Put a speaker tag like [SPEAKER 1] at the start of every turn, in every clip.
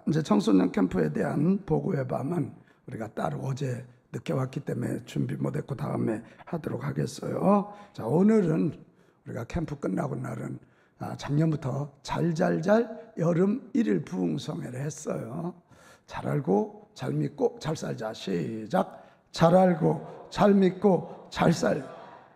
[SPEAKER 1] 이제 청소년 캠프에 대한 보고의 밤은 우리가 따로 어제 늦게 왔기 때문에 준비 못했고 다음에 하도록 하겠어요. 자, 오늘은 우리가 캠프 끝나고 날은 작년부터 잘잘잘 여름 1일 부흥성회를 했어요. 잘 알고 잘 믿고 잘 살자. 시작. 잘 알고 잘 믿고 잘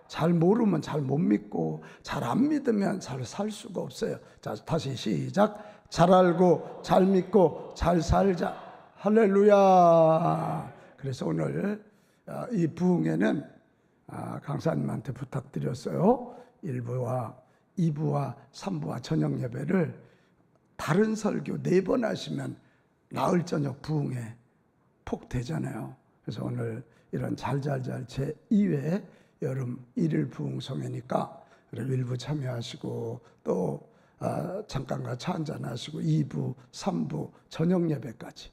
[SPEAKER 1] 잘 모르면 잘 못 믿고 잘 안 믿으면 잘 살 수가 없어요. 자, 다시 시작. 잘 알고 잘 믿고 잘 살자. 할렐루야. 그래서 오늘 이 부흥회는 강사님한테 부탁드렸어요. 1부와 2부와 3부와 저녁 예배를 다른 설교 4번 하시면 나흘 저녁 부흥회 폭 되잖아요. 그래서 오늘 이런 잘잘잘 제2회 여름 1일 부흥성회니까 일부 참여하시고 또 잠깐 같이 한잔 하시고 2부, 3부 저녁 예배까지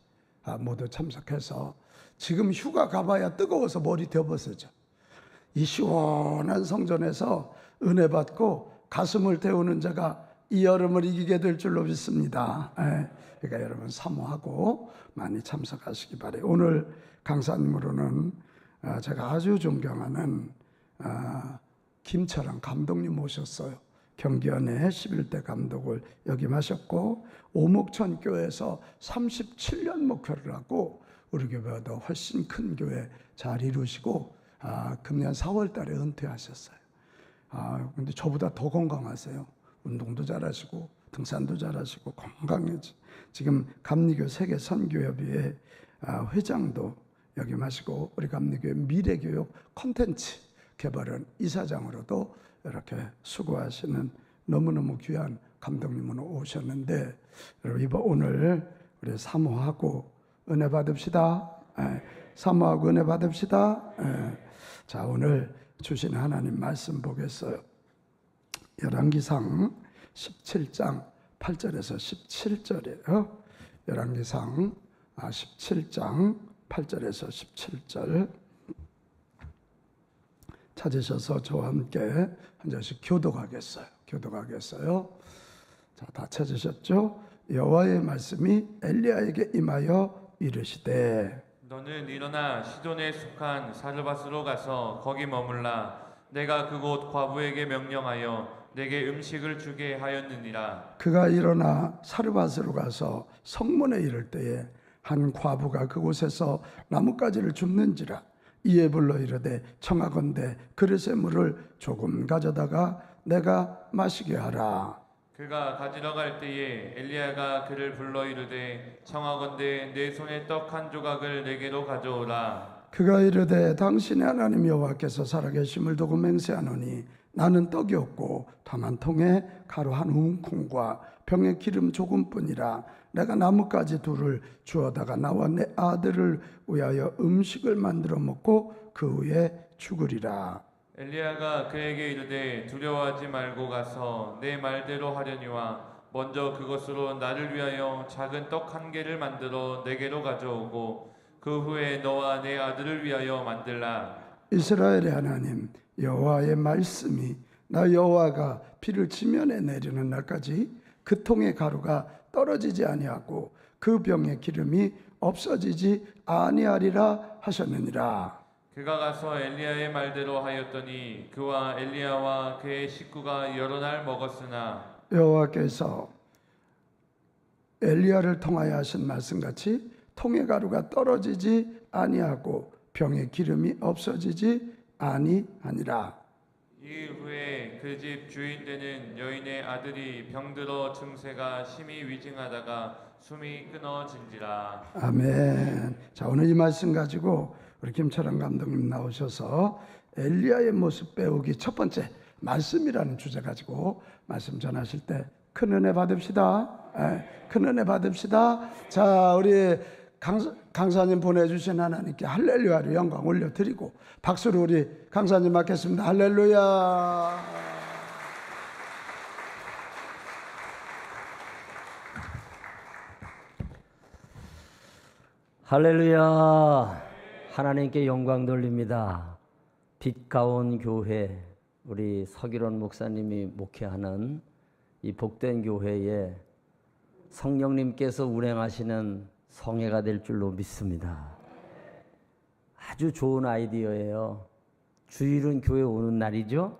[SPEAKER 1] 모두 참석해서 지금 휴가 가봐야 뜨거워서 머리 되어버서죠. 이 시원한 성전에서 은혜 받고 가슴을 태우는 자가 이 여름을 이기게 될 줄로 믿습니다. 그러니까 여러분 사모하고 많이 참석하시기 바래요. 오늘 강사님으로는 제가 아주 존경하는 김철환 감독님 모셨어요. 경기연의 11대 감독을 역임하셨고 오목천 교회에서 37년 목회를 하고 우리 교회보다 훨씬 큰 교회 잘 이루시고 금년 4월 달에 은퇴하셨어요. 근데 저보다 더 건강하세요. 운동도 잘하시고 등산도 잘하시고 건강해지. 지금 감리교 세계 선교협의회 회장도 역임하시고 우리 감리교회 미래교육 콘텐츠 개발원 이사장으로도 이렇게 수고하시는 너무너무 귀한 감독님으로 오셨는데 여러분 이번 오늘 우리 사모하고 은혜 받읍시다. 사모하고 은혜 받읍시다. 자, 오늘 주신 하나님 말씀 보겠어요. 열왕기상 17장 8절에서 17절이에요. 열왕기상 17장 8절에서 17절 찾으셔서 저와 함께 한 절씩 교독하겠어요. 자, 다 찾으셨죠? 여호와의 말씀이 엘리야에게 임하여 이르시되
[SPEAKER 2] 너는 일어나 시돈에 속한 사르밧으로 가서 거기 머물라. 내가 그곳 과부에게 명령하여 내게 음식을 주게 하였느니라.
[SPEAKER 1] 그가 일어나 사르밧으로 가서 성문에 이를 때에 한 과부가 그곳에서 나뭇가지를 줍는지라. 이에 불러 이르되 청하건대 그릇의 물을 조금 가져다가 내가 마시게 하라.
[SPEAKER 2] 그가 가지러 갈 때에 엘리야가 그를 불러 이르되 청하건대 내 손에 떡 한 조각을 내게로 가져오라.
[SPEAKER 1] 그가 이르되 당신의 하나님 여호와께서 살아계심을 두고 맹세하노니 나는 떡이 없고 다만 통에 가루 한 움큼과 병에 기름 조금뿐이라. 내가 나뭇가지 둘을 주어다가 나와 내 아들을 위하여 음식을 만들어 먹고 그 후에 죽으리라.
[SPEAKER 2] 엘리야가 그에게 이르되 두려워하지 말고 가서 내 말대로 하려니와 먼저 그것으로 나를 위하여 작은 떡 한 개를 만들어 내게로 가져오고 그 후에 너와 내 아들을 위하여 만들라.
[SPEAKER 1] 이스라엘의 하나님 여호와의 말씀이 나 여호와가 비를 지면에 내리는 날까지 그 통의 가루가 떨어지지 아니하고 그 병의 기름이 없어지지 아니하리라 하셨느니라.
[SPEAKER 2] 그가 가서 엘리야의 말대로 하였더니 그와 엘리야와 그의 식구가 여러 날 먹었으나
[SPEAKER 1] 여호와께서 엘리야를 통하여 하신 말씀같이 통의 가루가 떨어지지 아니하고 병의 기름이 없어지지 아니하니라.
[SPEAKER 2] 이 후에 그 집 주인 되는 여인의 아들이 병들어 증세가 심히 위증하다가 숨이 끊어진지라.
[SPEAKER 1] 아멘. 자, 오늘 이 말씀 가지고 우리 김철환 감독님 나오셔서 엘리야의 모습 배우기 첫 번째 말씀이라는 주제 가지고 말씀 전하실 때 큰 은혜 받읍시다. 큰 은혜 받읍시다. 자, 우리 강사님 보내주신 하나님께 할렐루야로 영광 올려드리고 박수로 우리 강사님 받겠습니다. 할렐루야.
[SPEAKER 3] 할렐루야. 하나님께 영광 돌립니다. 빛 가운 교회, 우리 서기론 목사님이 목회하는 이 복된 교회에 성령님께서 운행하시는 성회가 될 줄로 믿습니다. 아주 좋은 아이디어예요. 주일은 교회 오는 날이죠.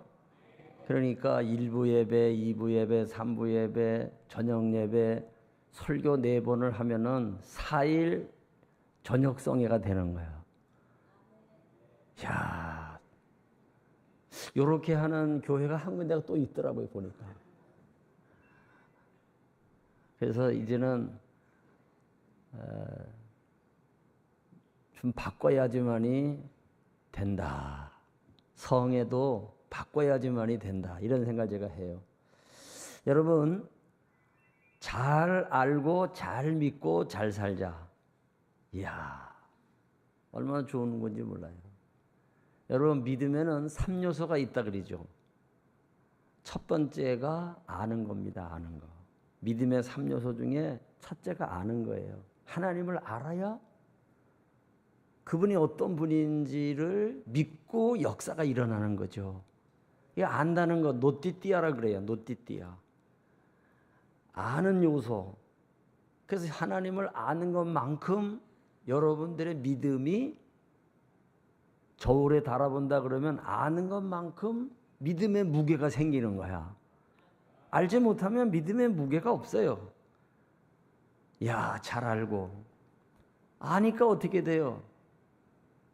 [SPEAKER 3] 그러니까 1부 예배, 2부 예배, 3부 예배, 저녁 예배, 설교 4번을 하면은 4일 저녁 성회가 되는 거예요. 야, 요렇게 하는 교회가 한 군데가 또 있더라고요, 보니까. 그래서 이제는 좀 바꿔야지만이 된다. 성에도 바꿔야지만이 된다. 이런 생각을 제가 해요. 여러분, 잘 알고 잘 믿고 잘 살자. 이야, 얼마나 좋은 건지 몰라요. 여러분, 믿음에는 3요소가 있다 그러죠. 첫 번째가 아는 겁니다. 아는 거. 믿음의 3요소 중에 첫째가 아는 거예요. 하나님을 알아야 그분이 어떤 분인지를 믿고 역사가 일어나는 거죠. 이 안다는 거 노띠띠아라 그래요. 노띠띠아. 아는 요소. 그래서 하나님을 아는 것만큼 여러분들의 믿음이 저울에 달아본다 그러면 아는 것만큼 믿음의 무게가 생기는 거야. 알지 못하면 믿음의 무게가 없어요. 야, 잘 알고 아니까 어떻게 돼요?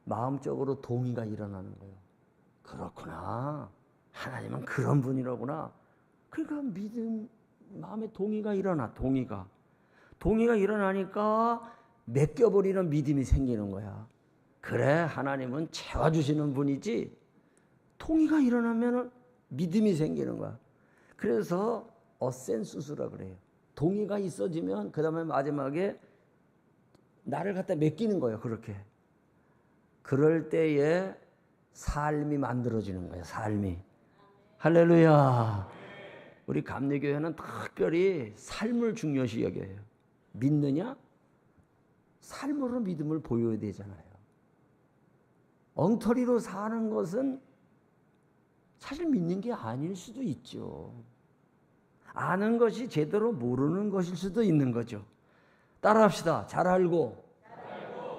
[SPEAKER 3] 마음적으로 동의가 일어나는 거예요. 그렇구나. 하나님은 그런 분이라구나. 그러니까 믿음, 마음에 동의가 일어나. 동의가 일어나니까 맡겨버리는 믿음이 생기는 거야. 그래, 하나님은 채워주시는 분이지. 동의가 일어나면 믿음이 생기는 거야. 그래서 어센수스라 그래요. 동의가 있어지면 그 다음에 마지막에 나를 갖다 맡기는 거예요. 그렇게. 그럴 때에 삶이 만들어지는 거예요. 삶이. 할렐루야. 우리 감리교회는 특별히 삶을 중요시 여겨요. 믿느냐? 삶으로 믿음을 보여야 되잖아요. 엉터리로 사는 것은 사실 믿는 게 아닐 수도 있죠. 아는 것이 제대로 모르는 것일 수도 있는 거죠. 따라합시다. 잘 알고,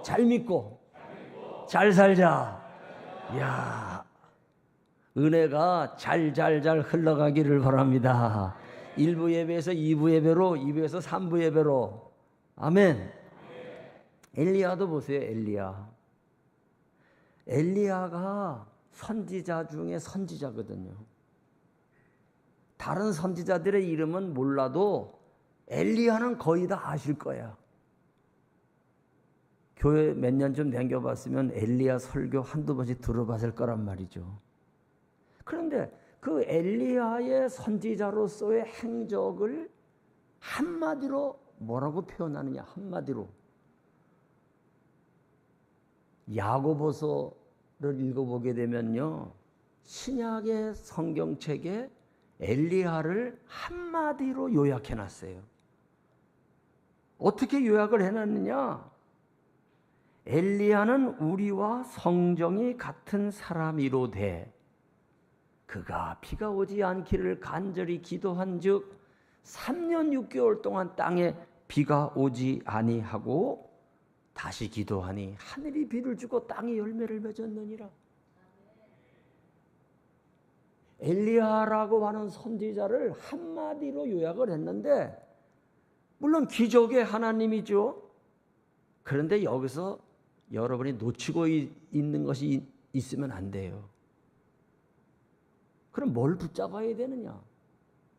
[SPEAKER 3] 잘 믿고, 잘 살자. 이야, 은혜가 잘 흘러가기를 바랍니다. 1부 예배에서 2부 예배로, 2부에서 3부 예배로. 아멘. 엘리야도 보세요. 엘리야가 선지자 중에 선지자거든요. 다른 선지자들의 이름은 몰라도 엘리야는 거의 다 아실 거야. 교회 몇 년 좀 다녀봤으면 엘리야 설교 한두 번씩 들어봤을 거란 말이죠. 그런데 그 엘리야의 선지자로서의 행적을 한마디로 뭐라고 표현하느냐? 한마디로 야고보서를 읽어보게 되면요, 신약의 성경책에 엘리야를 한마디로 요약해놨어요. 어떻게 요약을 해놨느냐? 엘리야는 우리와 성정이 같은 사람이로되 그가 비가 오지 않기를 간절히 기도한즉 3년 6개월 동안 땅에 비가 오지 아니하고 다시 기도하니 하늘이 비를 주고 땅이 열매를 맺었느니라. 엘리야라고 하는 선지자를 한마디로 요약을 했는데, 물론 기적의 하나님이죠. 그런데 여기서 여러분이 놓치고 있는 것이 있으면 안 돼요. 그럼 뭘 붙잡아야 되느냐?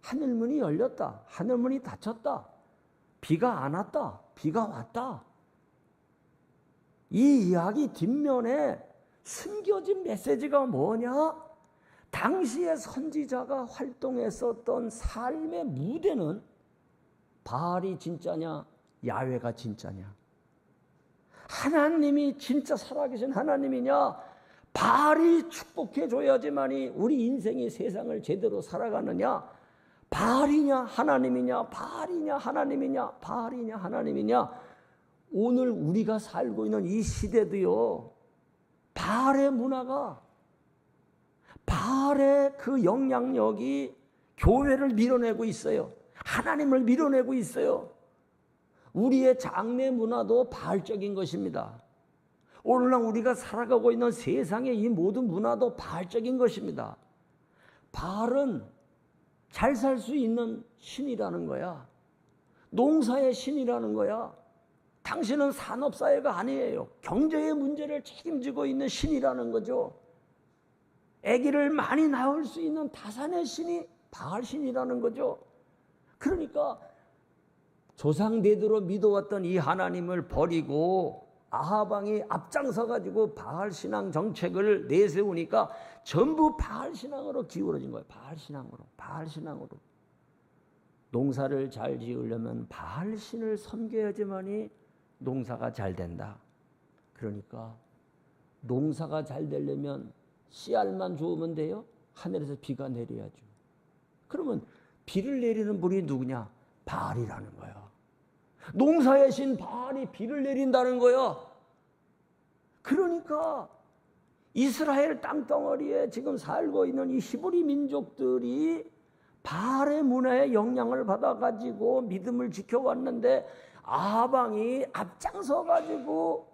[SPEAKER 3] 하늘문이 열렸다. 하늘문이 닫혔다. 비가 안 왔다. 비가 왔다. 이 이야기 뒷면에 숨겨진 메시지가 뭐냐? 당시의 선지자가 활동했었던 삶의 무대는 바알이 진짜냐, 야훼가 진짜냐? 하나님이 진짜 살아계신 하나님이냐, 바알이 축복해줘야지만이 우리 인생이 세상을 제대로 살아가느냐, 바알이냐 하나님이냐, 바알이냐 하나님이냐, 바알이냐 하나님이냐. 오늘 우리가 살고 있는 이 시대도요, 바알의 문화가, 바알의 그 영향력이 교회를 밀어내고 있어요. 하나님을 밀어내고 있어요. 우리의 장래 문화도 바알적인 것입니다. 오늘날 우리가 살아가고 있는 세상의 이 모든 문화도 바알적인 것입니다. 바알은 잘 살 수 있는 신이라는 거야. 농사의 신이라는 거야. 당신은 산업사회가 아니에요. 경제의 문제를 책임지고 있는 신이라는 거죠. 아기를 많이 낳을 수 있는 다산의 신이 바알신이라는 거죠. 그러니까 조상 대대로 믿어왔던 이 하나님을 버리고 아합 왕이 앞장서 가지고 바알 신앙 정책을 내세우니까 전부 바알 신앙으로 기울어진 거예요. 바알 신앙으로. 농사를 잘 지으려면 바알 신을 섬겨야지만이 농사가 잘 된다. 그러니까 농사가 잘 되려면 씨알만 좋으면 돼요? 하늘에서 비가 내려야죠. 그러면 비를 내리는 분이 누구냐? 바알이라는 거야. 농사의 신 바알이 비를 내린다는 거야. 그러니까 이스라엘 땅덩어리에 지금 살고 있는 이 히브리 민족들이 바알의 문화에 영향을 받아가지고 믿음을 지켜왔는데 아합 왕이 앞장서가지고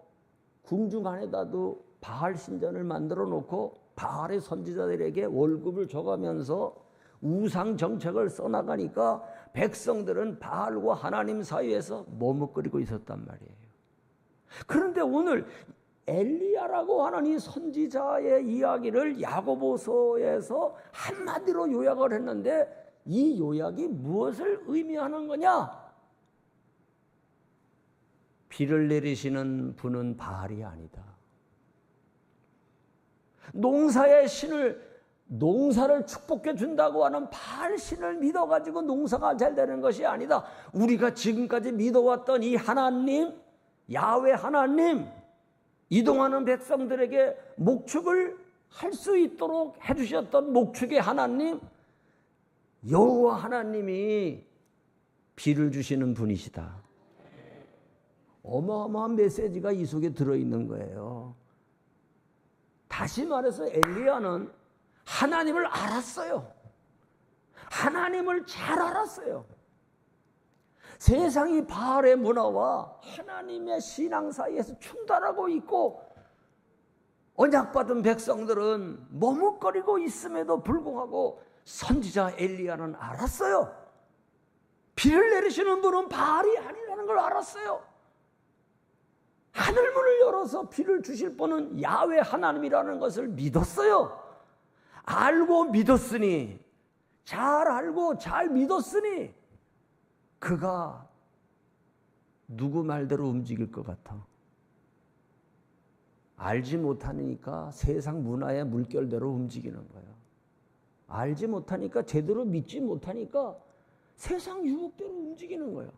[SPEAKER 3] 궁중 안에다도 바알 신전을 만들어 놓고 바알의 선지자들에게 월급을 줘가면서 우상 정책을 써나가니까 백성들은 바알과 하나님 사이에서 머뭇거리고 있었단 말이에요. 그런데 오늘 엘리야라고 하는 이 선지자의 이야기를 야고보서에서 한마디로 요약을 했는데 이 요약이 무엇을 의미하는 거냐? 비를 내리시는 분은 바알이 아니다. 농사의 신을 농사를 축복해 준다고 하는 바알 신을 믿어가지고 농사가 잘 되는 것이 아니다. 우리가 지금까지 믿어왔던 이 하나님, 야훼 하나님, 이동하는 백성들에게 목축을 할 수 있도록 해주셨던 목축의 하나님, 여호와 하나님이 비를 주시는 분이시다. 어마어마한 메시지가 이 속에 들어있는 거예요. 다시 말해서 엘리야는 하나님을 알았어요. 하나님을 잘 알았어요. 세상이 바알의 문화와 하나님의 신앙 사이에서 충돌하고 있고 언약받은 백성들은 머뭇거리고 있음에도 불구하고 선지자 엘리야는 알았어요. 비를 내리시는 분은 바알이 아니라는 걸 알았어요. 하늘문을 열어서 비를 주실 분은 야훼 하나님이라는 것을 믿었어요. 알고 믿었으니, 잘 알고 잘 믿었으니 그가 누구 말대로 움직일 것 같아? 알지 못하니까 세상 문화의 물결대로 움직이는 거예요. 알지 못하니까, 제대로 믿지 못하니까 세상 유혹대로 움직이는 거예요.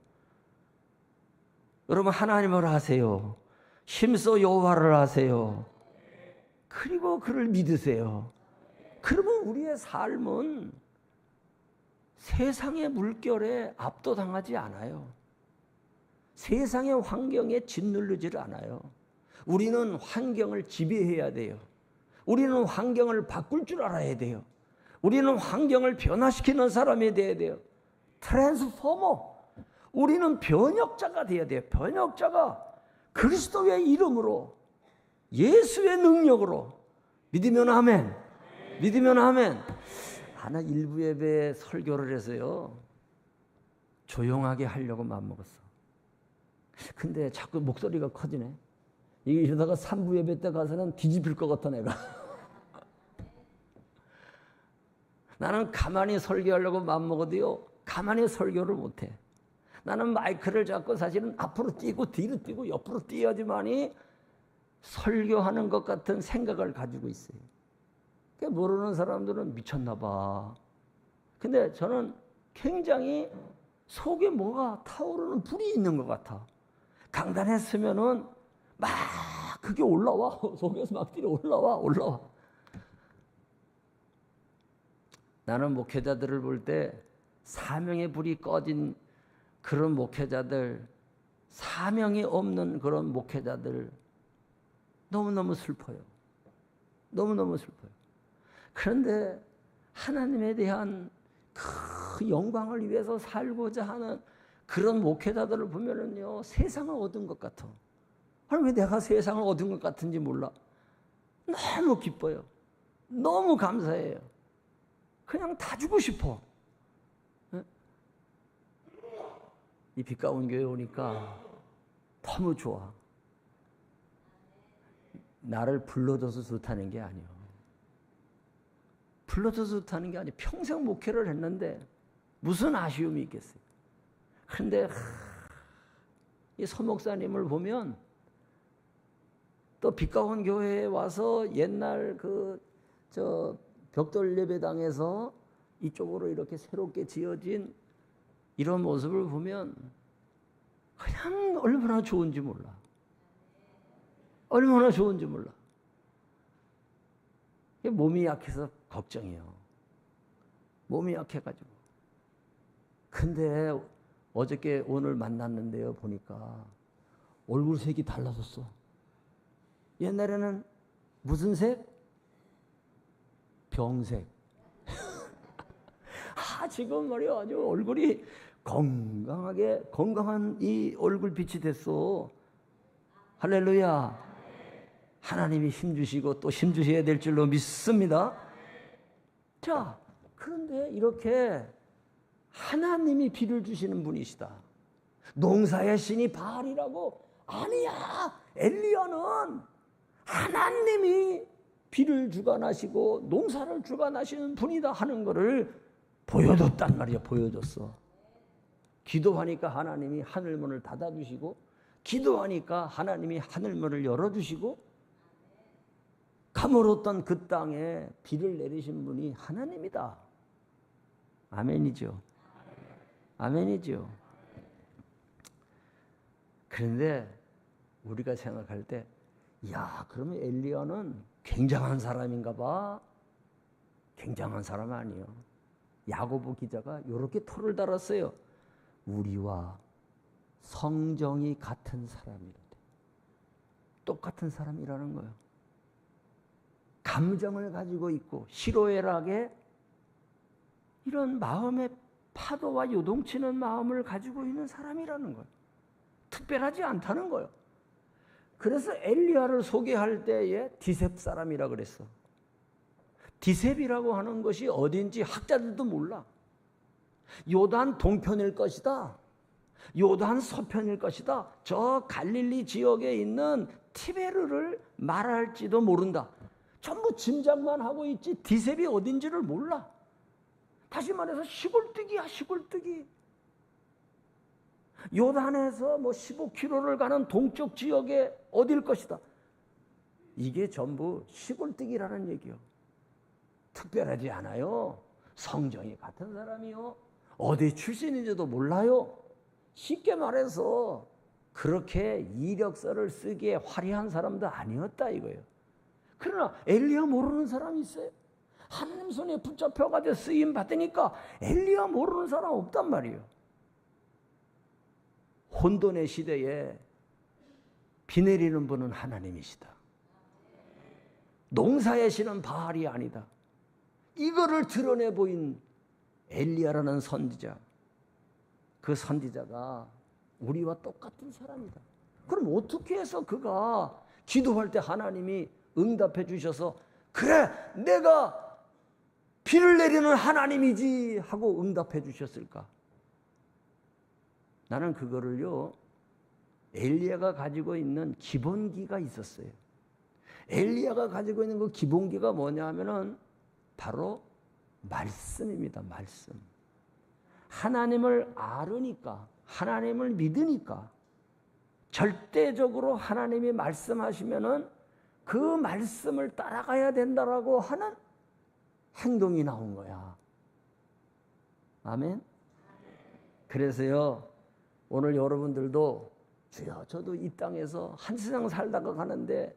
[SPEAKER 3] 여러분, 하나님을 아세요. 힘써 여호와를 아세요. 그리고 그를 믿으세요. 그러면 우리의 삶은 세상의 물결에 압도당하지 않아요. 세상의 환경에 짓누르질 않아요. 우리는 환경을 지배해야 돼요. 우리는 환경을 바꿀 줄 알아야 돼요. 우리는 환경을 변화시키는 사람이 돼야 돼요. 트랜스포머. 우리는 변혁자가 돼야 돼요. 변혁자가 그리스도의 이름으로, 예수의 능력으로. 믿으면 아멘. 믿으면 아멘. 하나 일부 예배에 설교를 해서요, 조용하게 하려고 마음먹었어. 근데 자꾸 목소리가 커지네. 이러다가 3부 예배 때 가서는 뒤집힐 것 같아 내가. 나는 가만히 설교하려고 마음먹어도요, 가만히 설교를 못해. 나는 마이크를 잡고 사실은 앞으로 뛰고 뒤로 뛰고 옆으로 뛰어야지만이 설교하는 것 같은 생각을 가지고 있어요. 모르는 사람들은 미쳤나 봐. 근데 저는 굉장히 속에 뭐가 타오르는 불이 있는 것 같아. 강단에 서면은 막 그게 올라와. 속에서 막 뛰어 올라와. 나는 목회자들을 볼 때 사명의 불이 꺼진 그런 목회자들, 사명이 없는 그런 목회자들 너무너무 슬퍼요. 너무너무 슬퍼요. 그런데 하나님에 대한 그 영광을 위해서 살고자 하는 그런 목회자들을 보면은요, 세상을 얻은 것 같아. 아니, 왜 내가 세상을 얻은 것 같은지 몰라. 너무 기뻐요. 너무 감사해요. 그냥 다 주고 싶어. 이 빛 가운 교회 오니까 너무 좋아. 나를 불러줘서 좋다는 게 아니야. 불러줘서 좋다는 게 아니야. 평생 목회를 했는데 무슨 아쉬움이 있겠어요. 그런데 이 서목사님을 보면 또 빛 가운 교회에 와서 옛날 벽돌 예배당에서 이쪽으로 이렇게 새롭게 지어진 이런 모습을 보면 그냥 얼마나 좋은지 몰라. 얼마나 좋은지 몰라. 몸이 약해서 걱정이에요. 몸이 약해가지고. 근데 어저께 오늘 만났는데요, 보니까 얼굴 색이 달라졌어. 옛날에는 무슨 색? 병색. 지금 말이야, 아주 얼굴이 건강한 이 얼굴 빛이 됐어. 할렐루야. 하나님이 힘주시고 또 힘주셔야 될 줄로 믿습니다. 자, 그런데 이렇게 하나님이 비를 주시는 분이시다. 농사의 신이 바알이라고? 아니야. 엘리야는 하나님이 비를 주관하시고 농사를 주관하시는 분이다 하는 것을 보여줬단 말이야. 보여줬어. 기도하니까 하나님이 하늘문을 닫아주시고, 기도하니까 하나님이 하늘문을 열어주시고, 가물었던 그 땅에 비를 내리신 분이 하나님이다. 아멘이죠. 아멘이죠. 그런데 우리가 생각할 때, 그러면 엘리야는 굉장한 사람인가 봐. 굉장한 사람 아니에요. 야고보 기자가 이렇게 토를 달았어요. 우리와 성정이 같은 사람이라. 똑같은 사람이라는 거예요. 감정을 가지고 있고 희로애락에 이런 마음의 파도와 요동치는 마음을 가지고 있는 사람이라는 거예요. 특별하지 않다는 거예요. 그래서 엘리야를 소개할 때에 디셉 사람이라 그랬어. 디셉이라고 하는 것이 어딘지 학자들도 몰라. 요단 동편일 것이다. 요단 서편일 것이다. 저 갈릴리 지역에 있는 티베르를 말할지도 모른다. 전부 짐작만 하고 있지 디셉이 어딘지를 몰라. 다시 말해서 시골뜨기야, 시골뜨기. 요단에서 15km를 가는 동쪽 지역에 어딜 것이다. 이게 전부 시골뜨기라는 얘기요. 특별하지 않아요. 성정이 같은 사람이요. 어디 출신인지도 몰라요. 쉽게 말해서 그렇게 이력서를 쓰기에 화려한 사람도 아니었다 이거예요. 그러나 엘리야 모르는 사람이 있어요. 하나님 손에 붙잡혀가지고 쓰임 받으니까 엘리야 모르는 사람 없단 말이에요. 혼돈의 시대에 비 내리는 분은 하나님이시다. 농사의 신은 바알이 아니다. 이거를 드러내 보인 엘리야라는 선지자, 그 선지자가 우리와 똑같은 사람이다. 그럼 어떻게 해서 그가 기도할 때 하나님이 응답해 주셔서 그래 내가 비를 내리는 하나님이지 하고 응답해 주셨을까? 나는 그거를요, 엘리야가 가지고 있는 기본기가 있었어요. 엘리야가 가지고 있는 그 기본기가 뭐냐 하면은 바로 말씀입니다. 말씀. 하나님을 알으니까, 하나님을 믿으니까 절대적으로 하나님이 말씀하시면은 그 말씀을 따라가야 된다라고 하는 행동이 나온 거야. 아멘. 그래서요, 오늘 여러분들도 주여 저도 이 땅에서 한 세상 살다가 가는데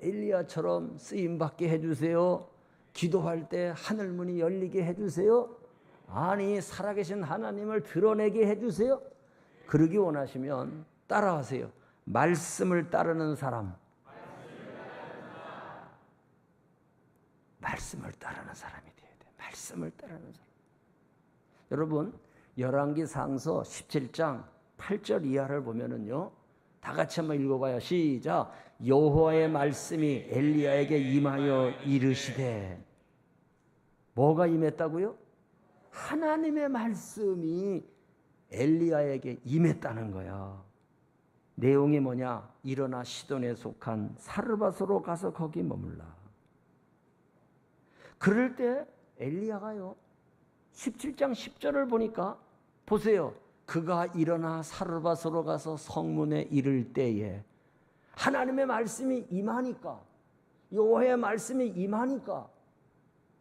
[SPEAKER 3] 엘리야처럼 쓰임받게 해주세요. 기도할 때 하늘문이 열리게 해주세요. 아니 살아계신 하나님을 드러내게 해주세요. 그러기 원하시면 따라하세요. 말씀을 따르는 사람. 말씀을 따르는 사람이 되어야 돼. 말씀을 따르는 사람. 여러분 열왕기 상서 17장 8절 이하를 보면은요. 다 같이 한번 읽어봐요. 시작. 여호와의 말씀이 엘리야에게 임하여 이르시되. 뭐가 임했다고요? 하나님의 말씀이 엘리야에게 임했다는 거야. 내용이 뭐냐? 일어나 시돈에 속한 사르밧으로 가서 거기 머물라. 그럴 때 엘리야가요 17장 10절을 보니까 보세요. 그가 일어나 사르밧으로 가서 성문에 이를 때에 하나님의 말씀이 임하니까, 여호와의 말씀이 임하니까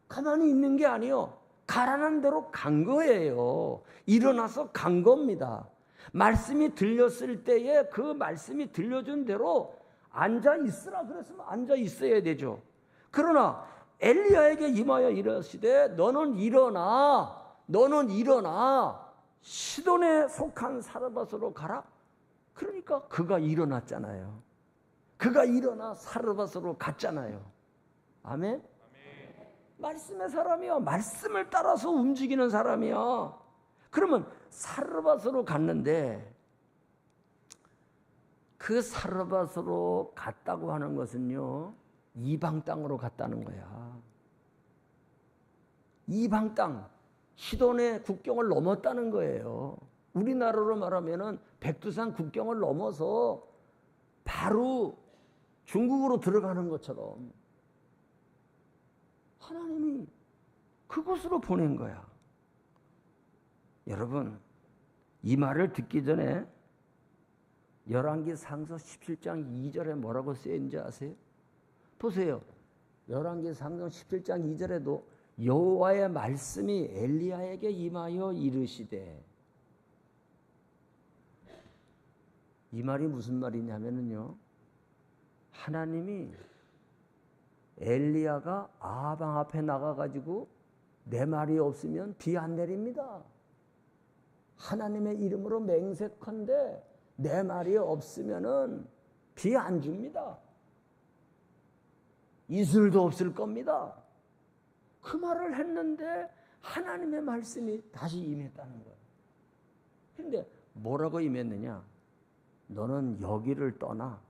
[SPEAKER 3] 가만히 있는 게 아니요, 가라는 대로 간 거예요. 일어나서 간 겁니다. 말씀이 들렸을 때에 그 말씀이 들려준 대로 앉아 있으라 그랬으면 앉아 있어야 되죠. 그러나 엘리야에게 임하여 이르시되 너는 일어나 시돈에 속한 사르밧으로 가라. 그러니까 그가 일어났잖아요. 그가 일어나 사르밧으로 갔잖아요. 아멘? 말씀의 사람이야. 말씀을 따라서 움직이는 사람이야. 그러면 사르밧으로 갔는데, 그 사르밧으로 갔다고 하는 것은요 이방 땅으로 갔다는 거야. 이방 땅, 시돈의 국경을 넘었다는 거예요. 우리나라로 말하면은 백두산 국경을 넘어서 바로 중국으로 들어가는 것처럼 하나님이 그곳으로 보낸 거야. 여러분, 이 말을 듣기 전에 열왕기상서 17장 2절에 뭐라고 쓰여있는지 아세요? 보세요. 열왕기상서 17장 2절에도 여호와의 말씀이 엘리야에게 임하여 이르시되. 이 말이 무슨 말이냐면요, 하나님이 엘리야가 아방 앞에 나가가지고 내 말이 없으면 비 안 내립니다. 하나님의 이름으로 맹세컨대 내 말이 없으면은 비 안 줍니다. 이슬도 없을 겁니다. 그 말을 했는데 하나님의 말씀이 다시 임했다는 거예요. 그런데 뭐라고 임했느냐? 너는 여기를 떠나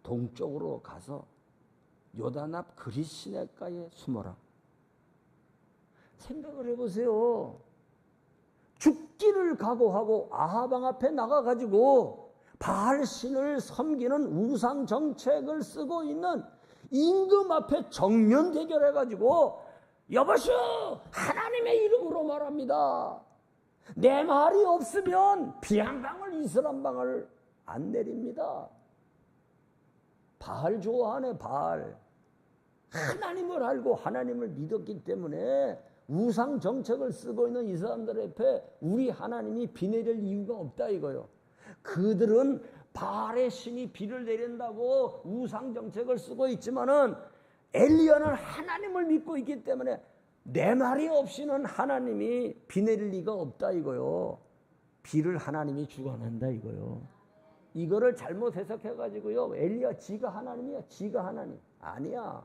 [SPEAKER 3] 동쪽으로 가서 요단 앞 그릿시내가에 숨어라. 생각을 해보세요. 죽기를 각오하고 아하방 앞에 나가가지고 바알신을 섬기는 우상 정책을 쓰고 있는 임금 앞에 정면 대결해가지고, 여보시오, 하나님의 이름으로 말합니다. 내 말이 없으면 비 한 방울 이슬 한 방울 안 내립니다. 바알 좋아하네, 바알. 하나님을 알고 하나님을 믿었기 때문에 우상 정책을 쓰고 있는 이 사람들 앞에 우리 하나님이 비 내릴 이유가 없다 이거요. 그들은 바알의 신이 비를 내린다고 우상 정책을 쓰고 있지만은 엘리야는 하나님을 믿고 있기 때문에 내 말이 없이는 하나님이 비 내릴 리가 없다 이거요. 비를 하나님이 주관한다 이거요. 이거를 잘못 해석해가지고요, 엘리야 지가 하나님이야, 지가 하나님. 아니야.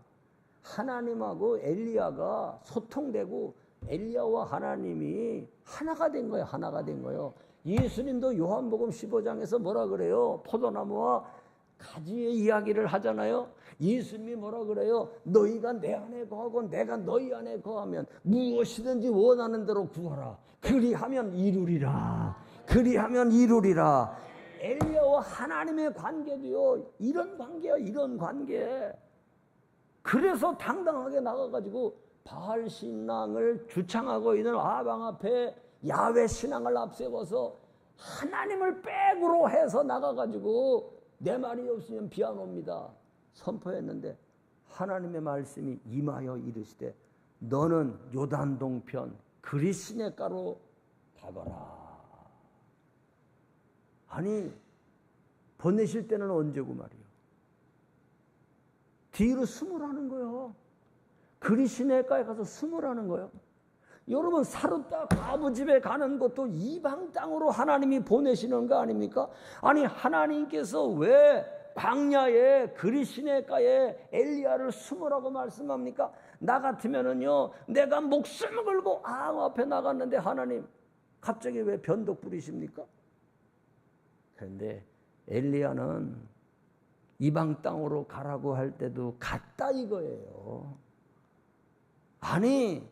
[SPEAKER 3] 하나님하고 엘리야가 소통되고 엘리야와 하나님이 하나가 된 거예요. 하나가 된 거예요. 예수님도 요한복음 15장에서 뭐라 그래요? 포도나무와 가지의 이야기를 하잖아요. 예수님이 뭐라 그래요? 너희가 내 안에 거하고 내가 너희 안에 거하면 무엇이든지 원하는 대로 구하라. 그리하면 이루리라. 그리하면 이루리라. 엘리야와 하나님의 관계도요, 이런 관계야, 이런 관계. 그래서 당당하게 나가가지고 바알 신앙을 주창하고 있는 아방 앞에 야훼 신앙을 앞세워서 하나님을 백으로 해서 나가가지고 내 말이 없으면 비 안 옵니다 선포했는데, 하나님의 말씀이 임하여 이르시되 너는 요단 동편 그릿시내가로 가거라. 아니, 보내실 때는 언제고 말이요? 뒤로 숨으라는 거예요. 그릿시내가에 가서 숨으라는 거예요. 여러분, 사르다 과부 집에 가는 것도 이방 땅으로 하나님이 보내시는 거 아닙니까? 아니, 하나님께서 왜 광야에 그릿시내가에 엘리야를 숨으라고 말씀합니까? 나 같으면은요, 내가 목숨을 걸고 아 앞에 나갔는데 하나님 갑자기 왜 변덕 부리십니까? 그런데 엘리야는 이방 땅으로 가라고 할 때도 갔다 이거예요. 아니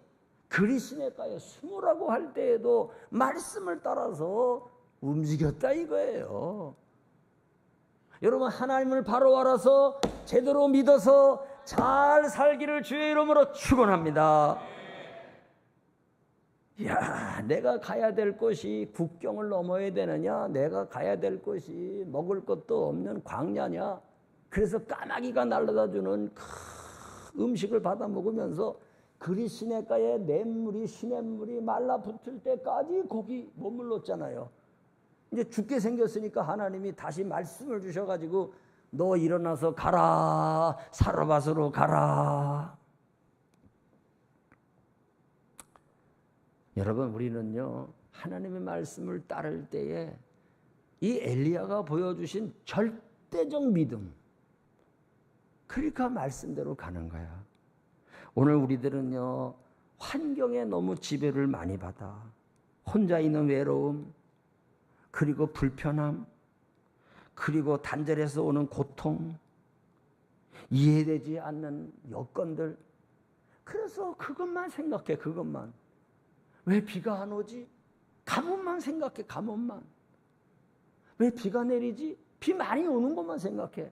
[SPEAKER 3] 그리시네가에 숨으라고 할 때에도 말씀을 따라서 움직였다 이거예요. 여러분 하나님을 바로 알아서 제대로 믿어서 잘 살기를 주의 이름으로 축원합니다. 야, 내가 가야 될 곳이 국경을 넘어야 되느냐? 내가 가야 될 곳이 먹을 것도 없는 광야냐? 그래서 까마귀가 날라다 주는 음식을 받아 먹으면서 그리시네가에 냇물이 시냇물이 말라붙을 때까지 거기 머물렀잖아요. 이제 죽게 생겼으니까 하나님이 다시 말씀을 주셔가지고 너 일어나서 가라, 사르밧으로 가라. 여러분 우리는요 하나님의 말씀을 따를 때에 이 엘리야가 보여주신 절대적 믿음, 그러니까 말씀대로 가는 거야. 오늘 우리들은요 환경에 너무 지배를 많이 받아 혼자 있는 외로움, 그리고 불편함, 그리고 단절해서 오는 고통, 이해되지 않는 여건들, 그래서 그것만 생각해. 그것만. 왜 비가 안 오지? 가뭄만 생각해. 가뭄만. 왜 비가 내리지? 비 많이 오는 것만 생각해.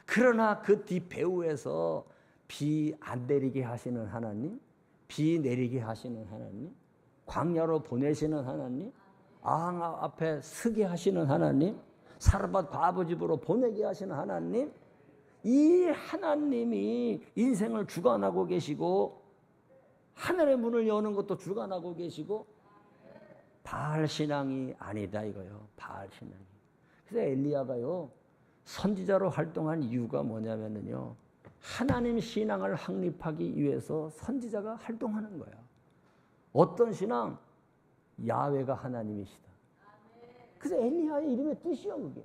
[SPEAKER 3] 그러나 그 뒷배후에서 비 안 내리게 하시는 하나님, 비 내리게 하시는 하나님, 광야로 보내시는 하나님, 앙 앞에 서게 하시는 하나님, 사르밧 과부 집으로 보내게 하시는 하나님, 이 하나님이 인생을 주관하고 계시고 하늘의 문을 여는 것도 주관하고 계시고 바알 신앙이 아니다 이거요. 바알 신앙이. 그래서 엘리야가요 선지자로 활동한 이유가 뭐냐면요 하나님 신앙을 확립하기 위해서 선지자가 활동하는 거야. 어떤 신앙? 야훼가 하나님이시다. 그래서 엘리야의 이름의 뜻이요 그게.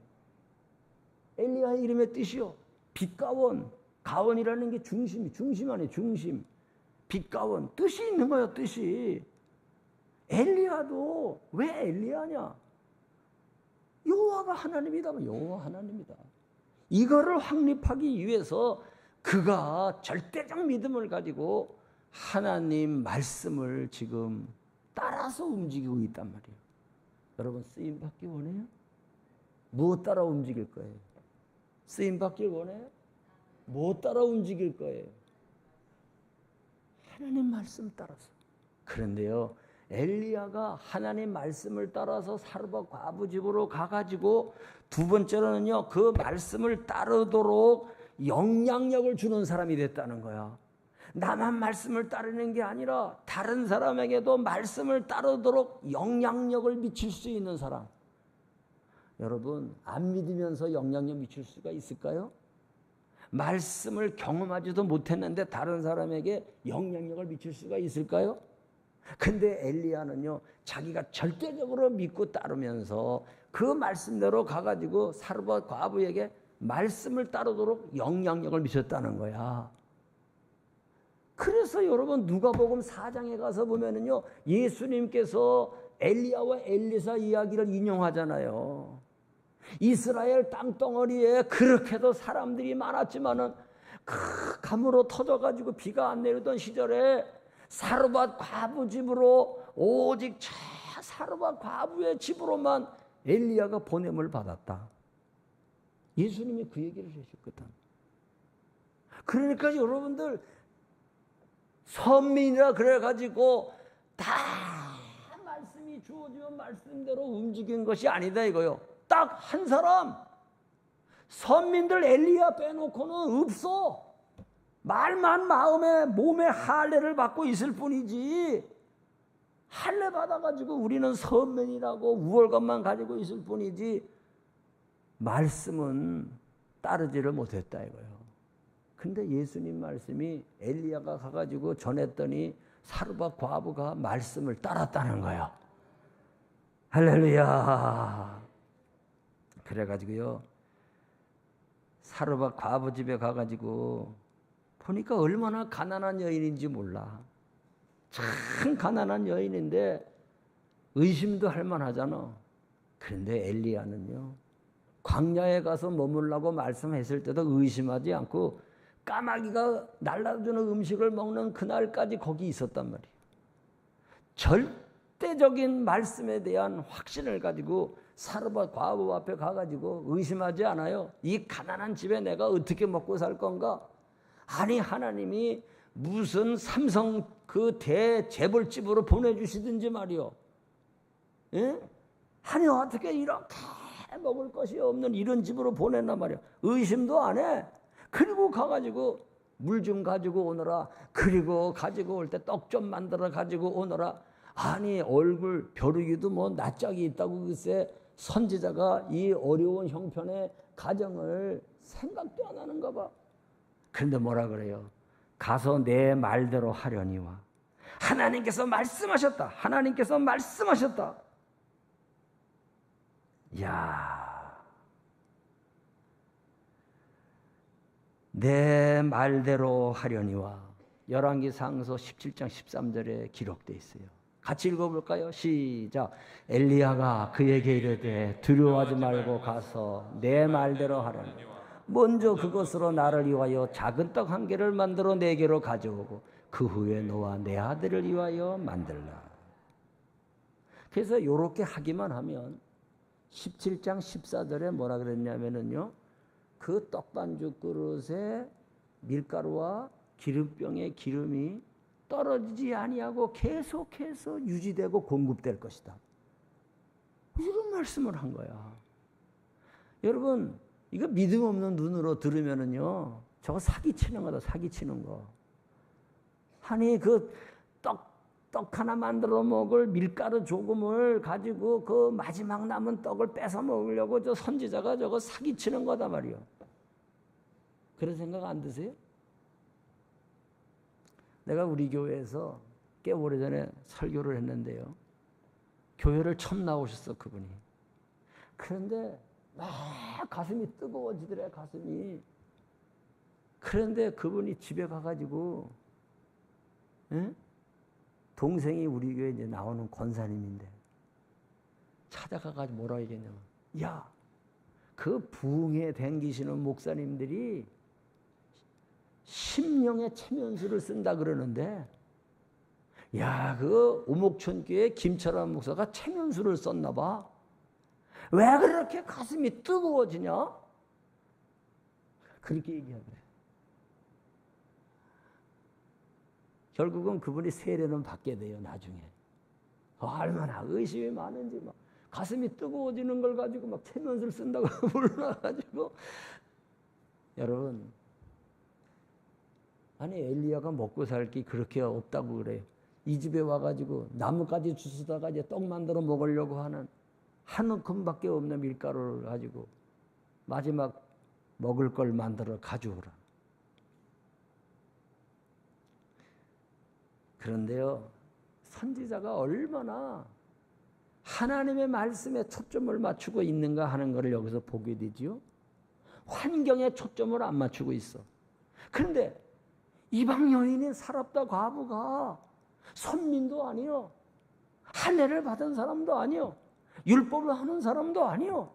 [SPEAKER 3] 엘리야의 이름의 뜻이요. 빛가원. 가원이라는 게 중심 아니에요. 중심. 빛가원. 뜻이 있는 거예요. 뜻이. 엘리야도 왜 엘리야냐? 여호와가 하나님이다. 여호와 하나님이다. 이거를 확립하기 위해서 그가 절대적 믿음을 가지고 하나님 말씀을 지금 따라서 움직이고 있단 말이에요. 여러분 쓰임받기 원해요? 무엇 따라 움직일 거예요? 쓰임받길 원해요? 무엇 따라 움직일 거예요? 하나님 말씀 따라서. 그런데요 엘리야가 하나님 말씀을 따라서 사르밧 과부 집으로 가가지고 두 번째로는요 그 말씀을 따르도록 영향력을 주는 사람이 됐다는 거야. 나만 말씀을 따르는 게 아니라 다른 사람에게도 말씀을 따르도록 영향력을 미칠 수 있는 사람. 여러분 안 믿으면서 영향력 미칠 수가 있을까요? 말씀을 경험하지도 못했는데 다른 사람에게 영향력을 미칠 수가 있을까요? 근데 엘리야는요 자기가 절대적으로 믿고 따르면서 그 말씀대로 가가지고 사르밧 과부에게 말씀을 따르도록 영향력을 미쳤다는 거야. 그래서 여러분 누가복음 4장에 가서 보면은요 예수님께서 엘리야와 엘리사 이야기를 인용하잖아요. 이스라엘 땅덩어리에 그렇게도 사람들이 많았지만은 강으로 터져가지고 비가 안 내리던 시절에 사르밧 과부 집으로 오직 사르밧 과부의 집으로만 엘리야가 보냄을 받았다. 예수님이 그 얘기를 해주셨거든. 그러니까 여러분들 선민이라 그래가지고 다 말씀이 주어지면 말씀대로 움직인 것이 아니다 이거요. 딱 한 사람 선민들 엘리야 빼놓고는 없어. 말만 마음에 몸에 할례를 받고 있을 뿐이지 할례 받아가지고 우리는 선민이라고 우월감만 가지고 있을 뿐이지 말씀은 따르지를 못했다 이거예요. 근데 예수님 말씀이 엘리야가 가가지고 전했더니 사르밧 과부가 말씀을 따랐다는 거예요. 할렐루야. 그래가지고요 사르밧 과부 집에 가가지고 보니까 얼마나 가난한 여인인지 몰라. 참 가난한 여인인데 의심도 할 만하잖아. 그런데 엘리야는요, 광야에 가서 머물라고 말씀했을 때도 의심하지 않고 까마귀가 날라주는 음식을 먹는 그날까지 거기 있었단 말이에요. 절대적인 말씀에 대한 확신을 가지고 사르밧 과부 앞에 가가지고 의심하지 않아요. 이 가난한 집에 내가 어떻게 먹고 살 건가? 아니, 하나님이 무슨 삼성 그 대재벌집으로 보내주시든지 말이요. 예? 아니, 어떻게 이렇게 먹을 것이 없는 이런 집으로 보냈나 말이야. 의심도 안 해. 그리고 가가지고 물 좀 가지고 오너라. 그리고 가지고 올 때 떡 좀 만들어 가지고 오너라. 아니, 얼굴 벼르기도 뭐 낯짝이 있다고 글쎄 선지자가 이 어려운 형편의 가정을 생각도 안 하는가 봐. 그런데 뭐라 그래요? 가서 내 말대로 하려니와. 하나님께서 말씀하셨다. 하나님께서 말씀하셨다. 이야, 내 말대로 하려니와. 열왕기상서 17장 13절에 기록되어 있어요. 같이 읽어볼까요? 시작. 엘리야가 그에게 이르되 두려워하지 말고 가서 내 말대로 하려니 먼저 그것으로 나를 위하여 작은 떡 한 개를 만들어 내게로 가져오고 그 후에 너와 내 아들을 위하여 만들라. 그래서 이렇게 하기만 하면 17장 14절에 뭐라 그랬냐면은요, 그 떡반죽 그릇에 밀가루와 기름병의 기름이 떨어지지 아니하고 계속해서 유지되고 공급될 것이다. 이런 말씀을 한 거야. 여러분, 이거 믿음 없는 눈으로 들으면은요, 저거 사기치는 거다, 사기치는 거. 아니, 그 떡 하나 만들어 먹을 밀가루 조금을 가지고 그 마지막 남은 떡을 뺏어 먹으려고 저 선지자가 저거 사기치는 거다 말이요. 그런 생각 안 드세요? 내가 우리 교회에서 꽤 오래전에 설교를 했는데요. 교회를 처음 나오셨어, 그분이. 그런데 막 가슴이 뜨거워지더래, 가슴이. 그런데 그분이 집에 가가지고, 에? 동생이 우리 교회에 이제 나오는 권사님인데, 찾아가가지고 뭐라 얘기했냐면, 야, 그 부흥에 댕기시는 목사님들이 심령의 체면수를 쓴다 그러는데, 야, 그 오목천교회 김철환 목사가 체면수를 썼나 봐. 왜 그렇게 가슴이 뜨거워지냐? 그렇게 얘기하더래. 결국은 그분이 세례는 받게 돼요, 나중에. 얼마나 의심이 많은지 막 가슴이 뜨거워지는 걸 가지고 막 체면수를 쓴다고 불러가지고. 여러분, 아니, 엘리야가 먹고 살 게 그렇게 없다고 그래요. 이 집에 와가지고 나뭇가지 주스다가 이제 떡 만들어 먹으려고 하는 한 움큼밖에 없는 밀가루를 가지고 마지막 먹을 걸 만들어 가져오라. 그런데요, 선지자가 얼마나 하나님의 말씀에 초점을 맞추고 있는가 하는 것을 여기서 보게 되지요. 환경에 초점을 안 맞추고 있어. 그런데 이방 여인인 사랍다 과부가 선민도 아니요, 할례를 받은 사람도 아니요, 율법을 하는 사람도 아니요.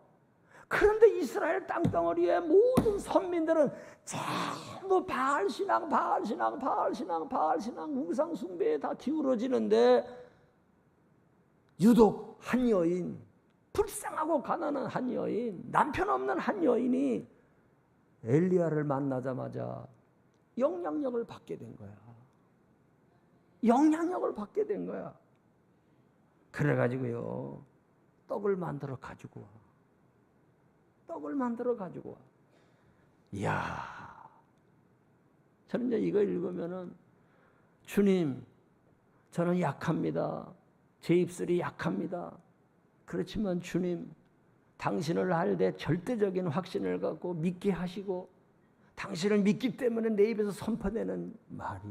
[SPEAKER 3] 그런데 이스라엘 땅덩어리의 모든 선민들은 전부 바알신앙, 바알신앙, 바알신앙, 바알신앙, 우상숭배에 다 기울어지는데, 유독 한 여인, 불쌍하고 가난한 한 여인, 남편 없는 한 여인이 엘리야를 만나자마자 영향력을 받게 된 거야. 영향력을 받게 된 거야. 그래가지고요, 떡을 만들어 가지고 와. 떡을 만들어 가지고 와. 이야, 저는 이제 이거 읽으면은, 주님, 저는 약합니다. 제 입술이 약합니다. 그렇지만 주님, 당신을 알 때 절대적인 확신을 갖고 믿게 하시고, 당신을 믿기 때문에 내 입에서 선포되는 말이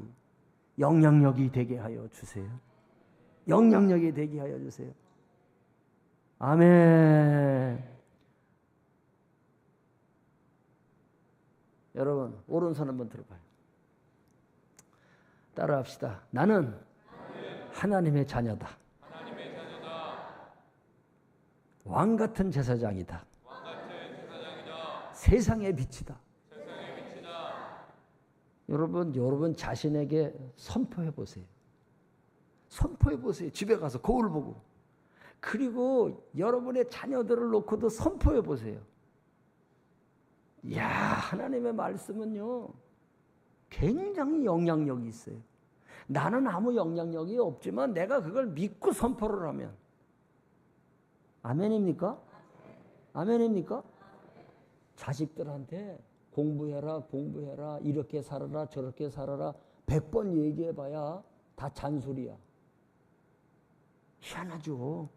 [SPEAKER 3] 영향력이 되게 하여 주세요. 영향력이 되게 하여 주세요. 아멘. 여러분, 오른손 한번 들어봐요. 따라합시다. 나는 하나님의 자녀다. 왕 같은 제사장이다. 세상의 빛이다. 여러분 자신에게 선포해 보세요. 선포해 보세요. 집에 가서 거울 보고. 그리고 여러분의 자녀들을 놓고도 선포해 보세요. 야, 하나님의 말씀은요, 굉장히 영향력이 있어요. 나는 아무 영향력이 없지만 내가 그걸 믿고 선포를 하면. 아멘입니까? 아멘입니까? 자식들한테 공부해라, 이렇게 살아라, 저렇게 살아라 100번 얘기해봐야 다 잔소리야. 희한하죠.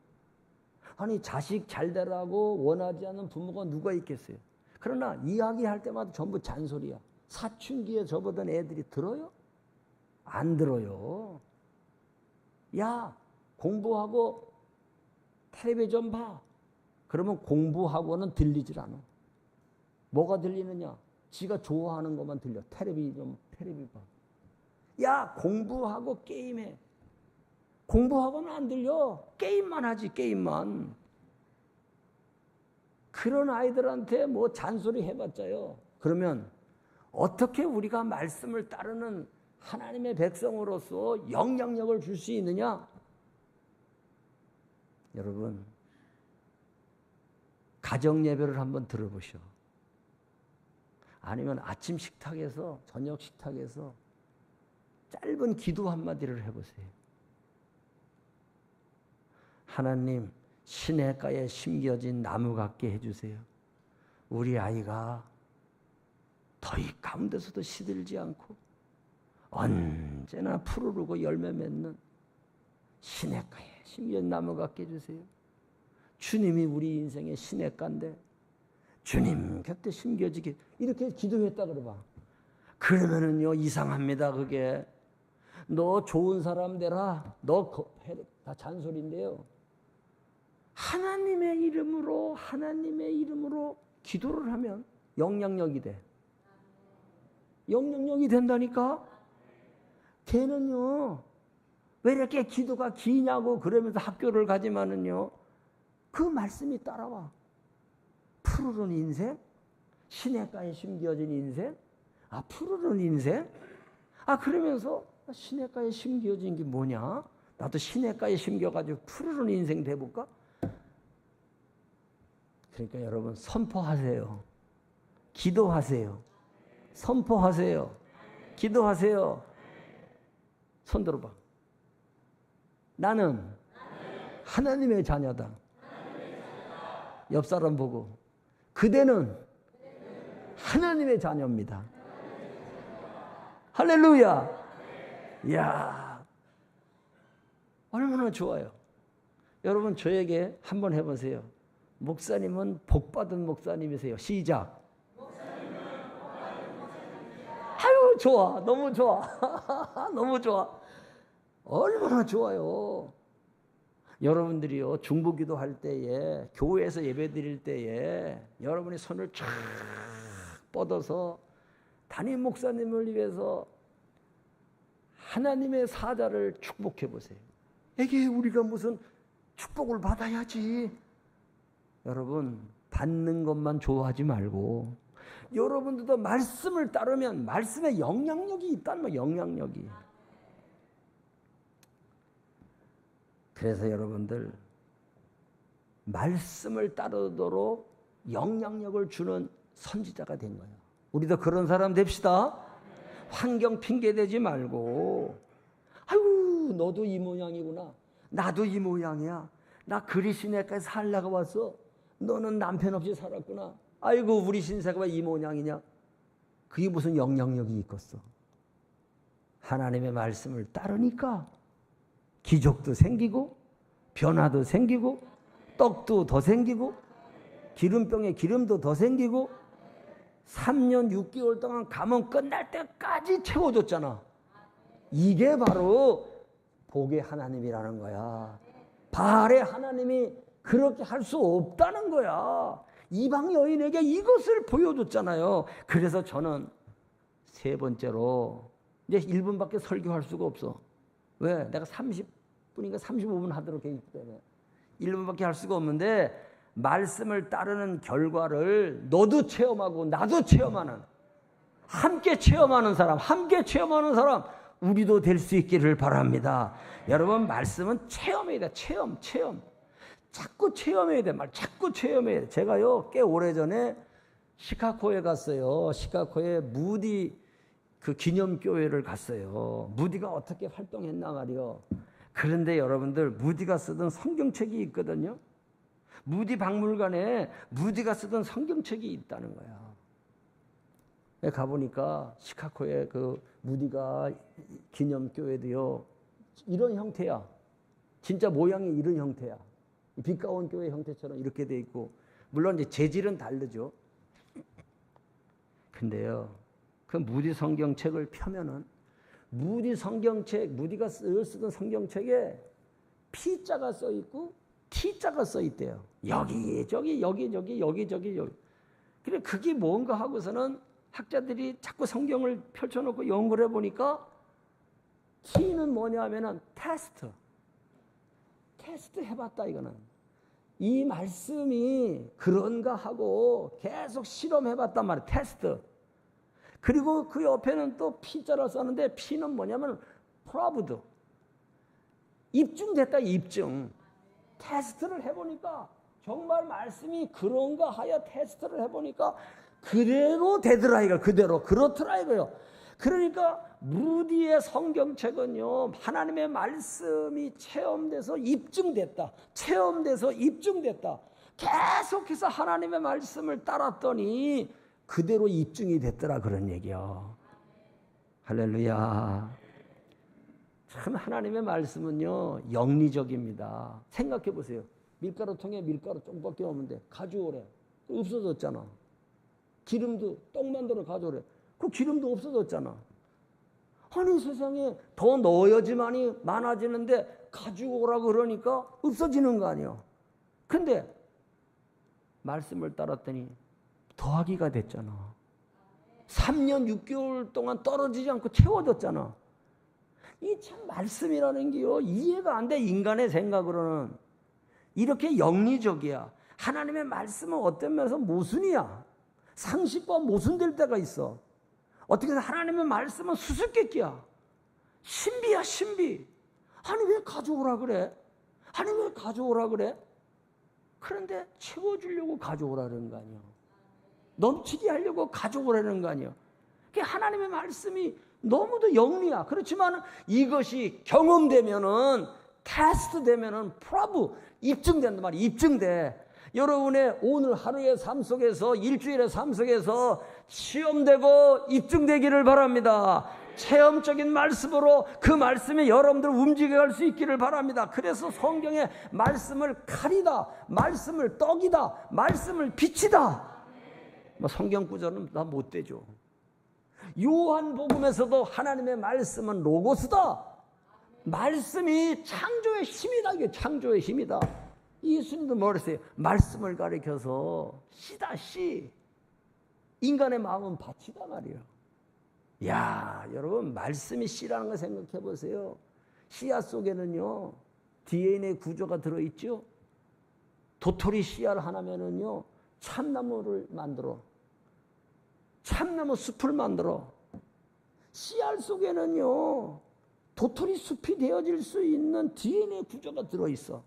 [SPEAKER 3] 아니, 자식 잘 되라고 원하지 않는 부모가 누가 있겠어요? 그러나 이야기할 때마다 전부 잔소리야. 사춘기에 접어든 애들이 들어요? 안 들어요. 야, 공부하고 텔레비전 봐. 그러면 공부하고는 들리질 않아. 뭐가 들리느냐? 지가 좋아하는 것만 들려. 텔레비 봐. 야, 공부하고 게임해. 공부하고는 안 들려. 게임만 하지, 게임만. 그런 아이들한테 뭐 잔소리 해봤자요. 그러면 어떻게 우리가 말씀을 따르는 하나님의 백성으로서 영향력을 줄 수 있느냐? 여러분, 가정 예배를 한번 들어보시오. 아니면 아침 식탁에서, 저녁 식탁에서 짧은 기도 한마디를 해보세요. 하나님, 시냇가에 심겨진 나무 같게 해주세요. 우리 아이가 더위 가운데서도 시들지 않고 언제나 푸르르고 열매 맺는 시냇가에 심겨진 나무 같게 해주세요. 주님이 우리 인생의 시냇가인데 주님 곁에 심겨지게 이렇게 기도했다 그래봐. 그러면은요, 이상합니다. 그게 너 좋은 사람 되라, 너 다 잔소리인데요, 하나님의 이름으로 기도를 하면 영향력이 돼. 영향력이 된다니까. 걔는요, 왜 이렇게 기도가 기냐고 그러면서 학교를 가지만은요, 그 말씀이 따라와. 푸르른 인생? 시냇가에 심겨진 인생? 아, 푸르른 인생? 아, 그러면서 시냇가에 심겨진 게 뭐냐? 나도 시냇가에 심겨가지고 푸르른 인생 돼볼까? 그러니까 여러분, 선포하세요. 기도하세요. 선포하세요. 기도하세요. 손 들어봐. 나는 하나님의 자녀다. 옆 사람 보고, 그대는 하나님의 자녀입니다. 할렐루야. 이야, 얼마나 좋아요. 여러분, 저에게 한번 해보세요. 목사님은 복받은 목사님이세요. 시작. 아유, 좋아. 너무 좋아. 너무 좋아. 얼마나 좋아요. 여러분들이요, 중보기도 할 때에, 교회에서 예배 드릴 때에 여러분이 손을 쫙 뻗어서 담임 목사님을 위해서 하나님의 사자를 축복해 보세요. 이게 우리가 무슨 축복을 받아야지. 여러분, 받는 것만 좋아하지 말고 여러분들도 말씀을 따르면 말씀에 영향력이 있다는 거, 영향력이. 그래서 여러분들, 말씀을 따르도록 영향력을 주는 선지자가 된 거예요. 우리도 그런 사람 됩시다. 환경 핑계 대지 말고, 아유, 너도 이 모양이구나, 나도 이 모양이야, 나 그리 시내까지 살다가 왔어, 너는 남편 없이 살았구나, 아이고 우리 신세가 왜 이 모양이냐. 그게 무슨 영향력이 있겠어. 하나님의 말씀을 따르니까 기적도 생기고 변화도 생기고 떡도 더 생기고 기름병에 기름도 더 생기고 3년 6개월 동안 감원 끝날 때까지 채워줬잖아. 이게 바로 복의 하나님이라는 거야. 바알의 하나님이 그렇게 할 수 없다는 거야. 이방 여인에게 이것을 보여줬잖아요. 그래서 저는 세 번째로 이제 1분밖에 설교할 수가 없어. 왜? 내가 30분인가 35분 하도록 돼 있기 때문에 1분밖에 할 수가 없는데, 말씀을 따르는 결과를 너도 체험하고 나도 체험하는, 함께 체험하는 사람, 우리도 될 수 있기를 바랍니다. 여러분, 말씀은 체험해야 돼. 체험. 자꾸 체험해야 돼. 자꾸 체험해야 돼. 제가요, 꽤 오래전에 시카고에 갔어요. 시카고에 무디 그 기념교회를 갔어요. 무디가 어떻게 활동했나 말이요. 그런데 여러분들, 무디가 쓰던 성경책이 있거든요. 무디 박물관에 무디가 쓰던 성경책이 있다는 거야. 가보니까 시카고의 그 무디가 기념교회도요, 이런 형태야. 진짜 모양이 이런 형태야. 빛가운 교회 형태처럼 이렇게 돼 있고, 물론 이제 재질은 다르죠. 근데요, 그 무디 성경책을 펴면은 무디 성경책, 무디가 쓰던 성경책에 P자가 써 있고 T자가 써 있대요. 여기 저기. 그래, 그게 뭔가 하고서는 학자들이 자꾸 성경을 펼쳐놓고 연구를 해보니까 T는 뭐냐 하면은 테스트 해봤다 이거는. 이 말씀이 그런가 하고 계속 실험해봤단 말이에요. 테스트. 그리고 그 옆에는 또 P자를 썼는데 P는 뭐냐면 proved. 입증됐다, 입증. 테스트를 해보니까 정말 말씀이 그런가 하여 테스트를 해보니까 그대로 되더라 이거. 그대로 그렇더라 이거요. 그러니까 무디의 성경책은요, 하나님의 말씀이 체험돼서 입증됐다. 계속해서 하나님의 말씀을 따랐더니 그대로 입증이 됐더라, 그런 얘기요. 할렐루야. 참 하나님의 말씀은요, 영리적입니다. 생각해 보세요. 밀가루통에 밀가루 조금밖에 없는데 가져오래. 없어졌잖아. 기름도 떡 만들어 가져오래. 그 기름도 없어졌잖아. 아니, 세상에 더 넣어야지만이 많아지는데 가지고 오라고 그러니까 없어지는 거 아니에요. 근데 말씀을 따랐더니 더하기가 됐잖아. 3년 6개월 동안 떨어지지 않고 채워졌잖아. 이 참 말씀이라는 게요, 이해가 안 돼. 인간의 생각으로는 이렇게 영리적이야. 하나님의 말씀은 어떤 면에서 모순이야. 상식과 모순될 때가 있어. 어떻게 해서 하나님의 말씀은 수수께끼야. 신비야, 신비. 아니, 왜 가져오라 그래? 그런데 채워주려고 가져오라는 거 아니야. 넘치게 하려고 가져오라는 거 아니야. 하나님의 말씀이 너무도 영리야. 그렇지만 이것이 경험되면은, 테스트 되면은, 프로브, 입증된단 말이야. 입증돼. 여러분의 오늘 하루의 삶 속에서, 일주일의 삶 속에서 시험되고 입증되기를 바랍니다. 체험적인 말씀으로 그 말씀이 여러분들 움직여갈 수 있기를 바랍니다. 그래서 성경의 말씀을 칼이다, 말씀을 떡이다, 말씀을 빛이다. 성경 구절은 다 못 되죠. 요한복음에서도 하나님의 말씀은 로고스다. 말씀이 창조의 힘이다. 이게 창조의 힘이다. 예수님도 뭐랬어요? 말씀을 가리켜서 씨다, 씨. 인간의 마음은 밭이다 말이에요. 야, 여러분, 말씀이 씨라는 거 생각해 보세요. 씨앗 속에는요, DNA 구조가 들어있죠. 도토리 씨앗 하나면은요, 참나무를 만들어. 참나무 숲을 만들어. 씨알 속에는요, 도토리 숲이 되어질 수 있는 DNA 구조가 들어있어.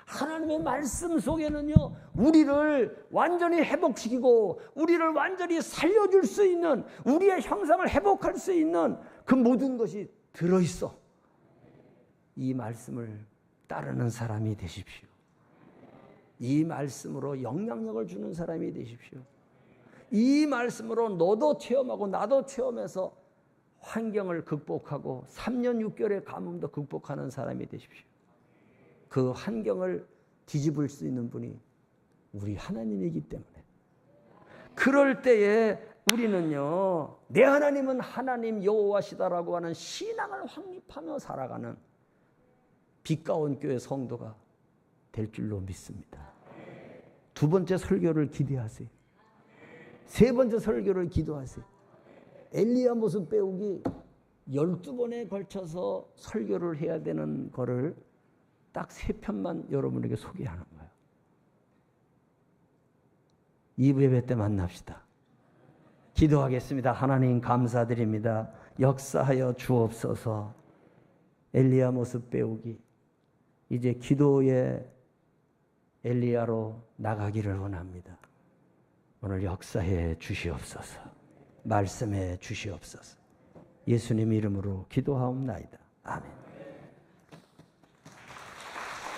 [SPEAKER 3] 하나님의 말씀 속에는요, 우리를 완전히 회복시키고 우리를 완전히 살려줄 수 있는, 우리의 형상을 회복할 수 있는 그 모든 것이 들어있어. 이 말씀을 따르는 사람이 되십시오. 이 말씀으로 영향력을 주는 사람이 되십시오. 이 말씀으로 너도 체험하고 나도 체험해서 환경을 극복하고 3년 6개월의 가뭄도 극복하는 사람이 되십시오. 그 환경을 뒤집을 수 있는 분이 우리 하나님이기 때문에, 그럴 때에 우리는요, 내 하나님은 하나님 여호와시다라고 하는 신앙을 확립하며 살아가는 빛가운 교회 성도가 될 줄로 믿습니다. 두 번째 설교를 기대하세요. 세 번째 설교를 기도하세요. 엘리야 모습 배우기 12번에 걸쳐서 설교를 해야 되는 거를 딱 3편만 여러분에게 소개하는 거예요. 2부 예배 때 만납시다. 기도하겠습니다. 하나님 감사드립니다. 역사하여 주옵소서. 엘리야 모습 배우기. 이제 기도의 엘리야로 나가기를 원합니다. 오늘 역사해 주시옵소서. 말씀해 주시옵소서. 예수님 이름으로 기도하옵나이다. 아멘.